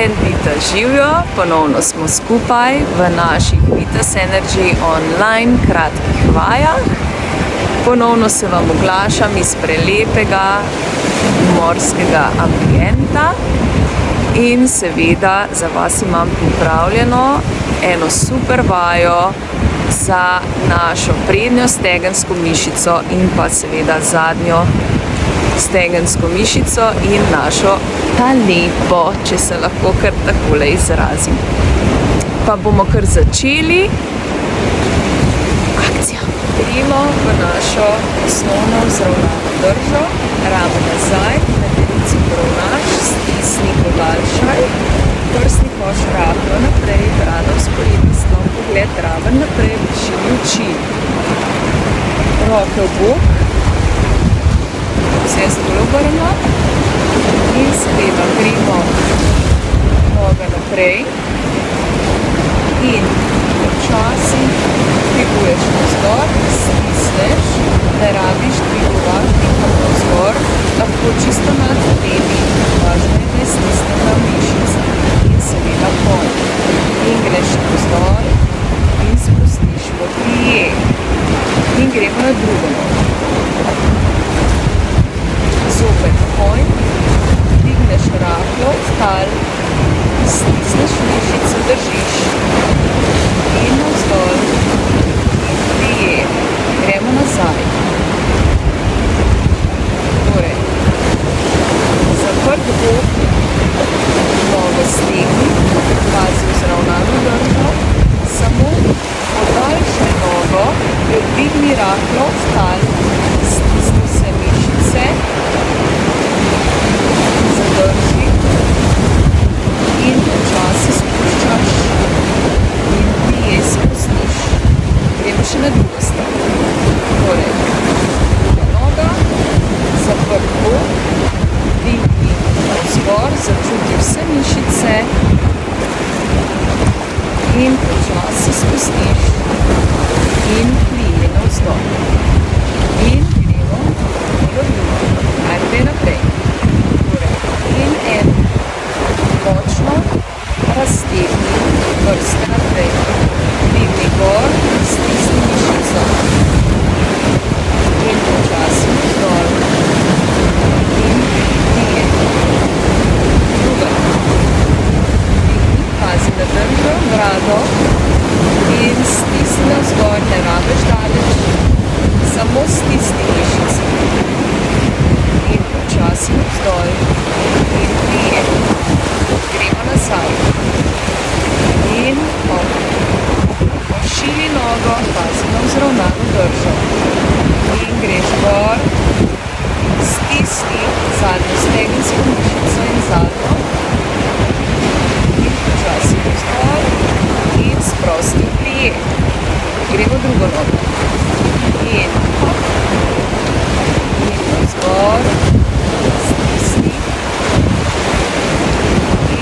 en VITAS živjo, ponovno smo skupaj v naših VITAS ENERGY ON LINE kratkih vajah. Ponovno se vam oglašam iz prelepega morskega ambienta in seveda za vas imam pripravljeno eno super vajo za našo prednjo stegensko mišico in pa seveda zadnjo stegensko mišico in našo talepo, če se lahko kar takole izrazim. Pa bomo kar začeli. Akcija! Gremo v našo osnovno vzravnano držo, ramo nazaj, medenici poravnaš, stisni, podaljšaj, prsni koš rahlo naprej, brada vzporedni slon, pogled raven naprej, višini oči. Roke v bok, vse zdolj obrno in seveda gremo noga naprej in počasi dviguješ navzgor, stisneš, ne rabiš dvigovati navzgor, lahko čisto nad temi, važno je, da je stisnjena mišica in seveda pol. In greš navzdol in spustiš v pije in gremo na drugo nogo. Zopet point, dvigneš rahlo, tal, stisneš mišico, držiš in navzdol in pije. Gremo nazaj. Torej, zaprt bok, nogo stegni, pazi vzravnano držo, samo podaljšaj nogo, jo dvigni rahlo, tal, stisni vse mišice, zadrži in počasi spuščaš in pije spustiš. Gremo še na drugo stran. Torej, druga noga, zaprt bok, dvigni navzgor, začuti vse mišice in počasi spustiš in plije navzdol. In gremo v drugo. Najprej naprej. Torej, in en, močno raztegni prste naprej. Dvigni gor, stisni mišico. In počasi navzdol. In plije. Druga. Dvigni, pazi na držo, brado in stisni navzgor, ne rabiš daleč. Samo stisni mišice. In počasi navzdol in plije. Gremo nazaj. In pošili nogo, pazi na vzravnano držo. In greš gor, stisni zadnjo stegensko mišico in zadnjo. In počasi navzdol in sprosti plije. Gremo drugo nogo. In hop. In navzgor, stisni.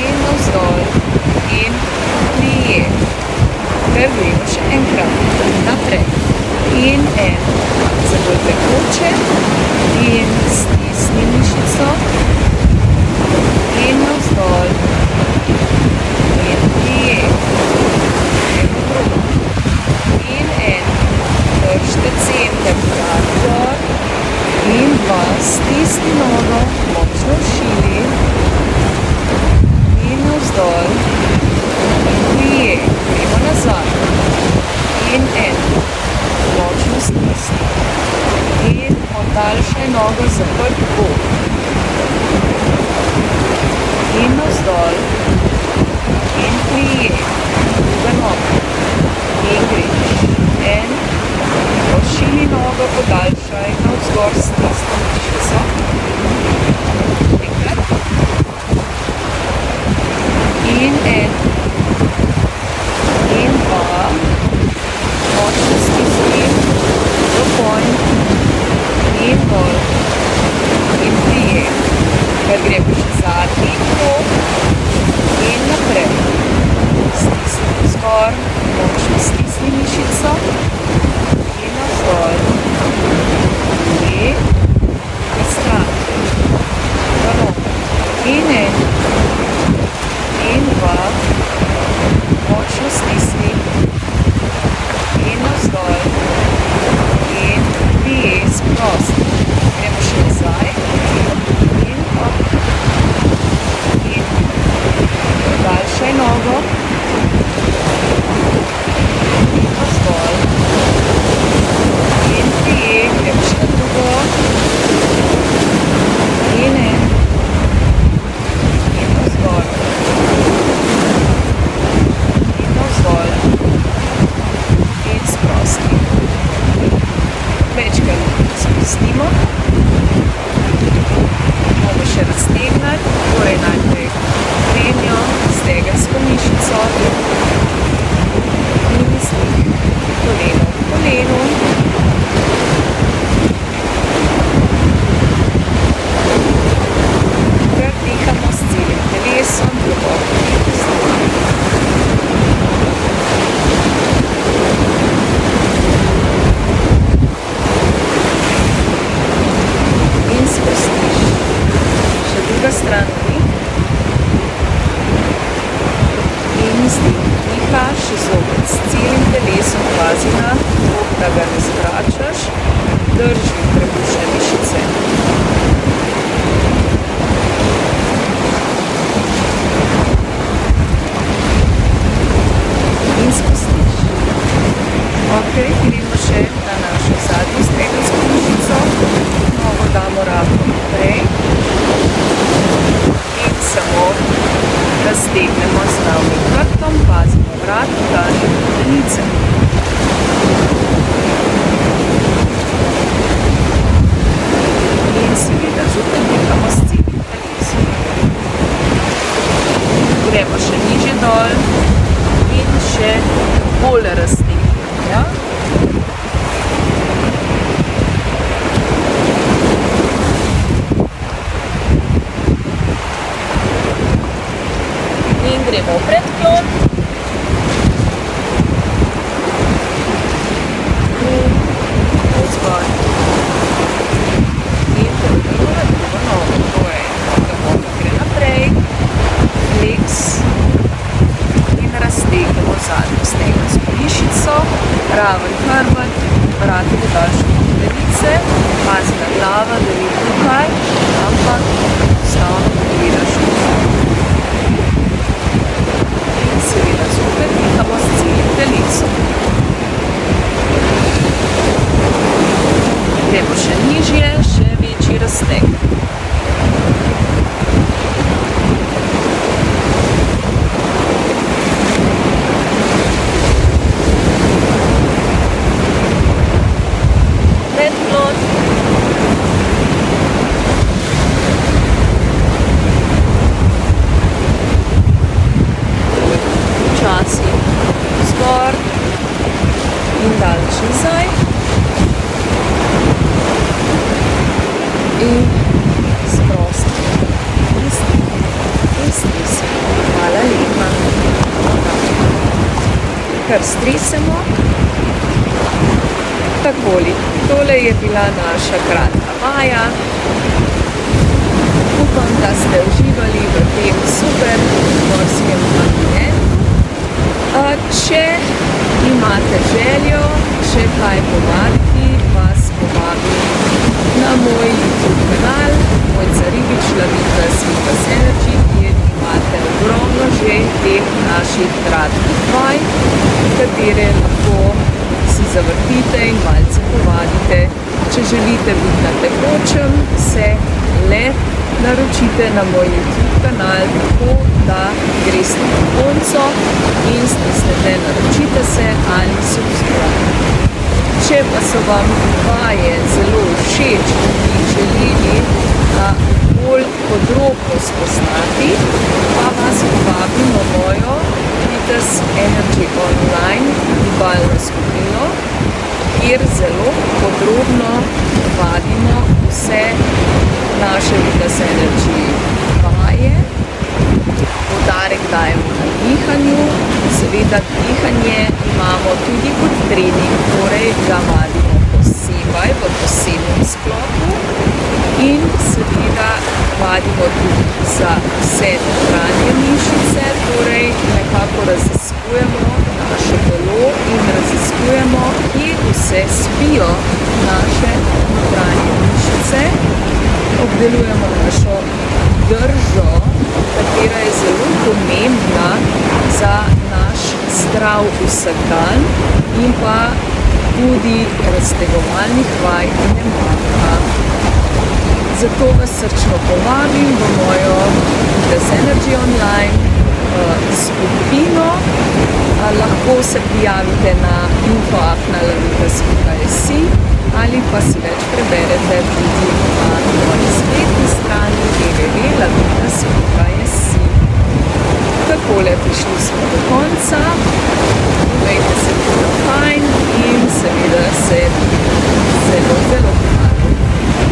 In navzdol in plije. Gremo še enkrat naprej. In en, zelo tekoče in stisni mišico. In navzdol in plije. Gremo drugo. In en, držite center, vrat gor in dva, stisni nogo, močno šili in navzdol in plije. Gremo nazaj. In en, močno stisni. In podaljšaj nogo, zaprt bok. In navzdol še bolj raztegnemo. Ja? In gremo v predklon. In vzgor. In prevrnemo na drugo nogo. To je, da noga gre naprej. Flex. In raztegnemo zadnjo stegensko mišico. Raven hrbet. Vrati do daljše kodenice. Pazi na glava, da ni tukaj, ampak stavno pogledaš nazaj. Seveda zopet dihamo s celim telecom. Gremo še nižje, še večji razteg. Predklon. Zgor in daleč nazaj in sprosti in stresemo. Hvala lepa. Kar stresemo. Takoli. Tole je bila naša kratka vaja. Upam, da ste uživali v tem super morskem ambientu. Če imate željo še kaj povabiti, vas povabim na moj YouTube kanal, Mojca Ribič, VITAS ENERGY, kjer imate ogromno že teh naših kratkih vaj, katere lahko si zavrtite in malce povadite. Če želite biti na tekočem, se le naročite na moj YouTube kanal, tako da greste na konco in stisnete naročite se ali subscribe. Če pa so vam vaje zelo všeč in bi želeli bolj podrobno spoznati, pa vas povabim v mojo VITAS ENERGY ON LINE gibalno skupino, kjer zelo podrobno vadimo vse naše VITAS ENERGY vaje. Poudarek dajemo na dihanju. Seveda dihanje imamo tudi kot trening, torej ga vadimo posebej v posebnem sklopu in seveda vadimo tudi za vse notranje mišice, torej nekako raziskujemo naše telo in raziskujemo, kje vse spijo naše notranje mišice. Obdelujemo našo držo, katera je zelo pomembna za naš zdrav vsakdan in pa tudi raztegovalnih vaj ne manjka. Zato vas srčno povabim v mojo VITAS ENERGY ON LINE skupino. Lahko se prijavite na info@vitas.si ali pa si več preberete tudi na moji spletni strani www.vitas.si. Takole, prišli smo do konca. Imejte se bilo fajn in seveda se zelo, zelo hvala.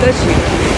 Držite.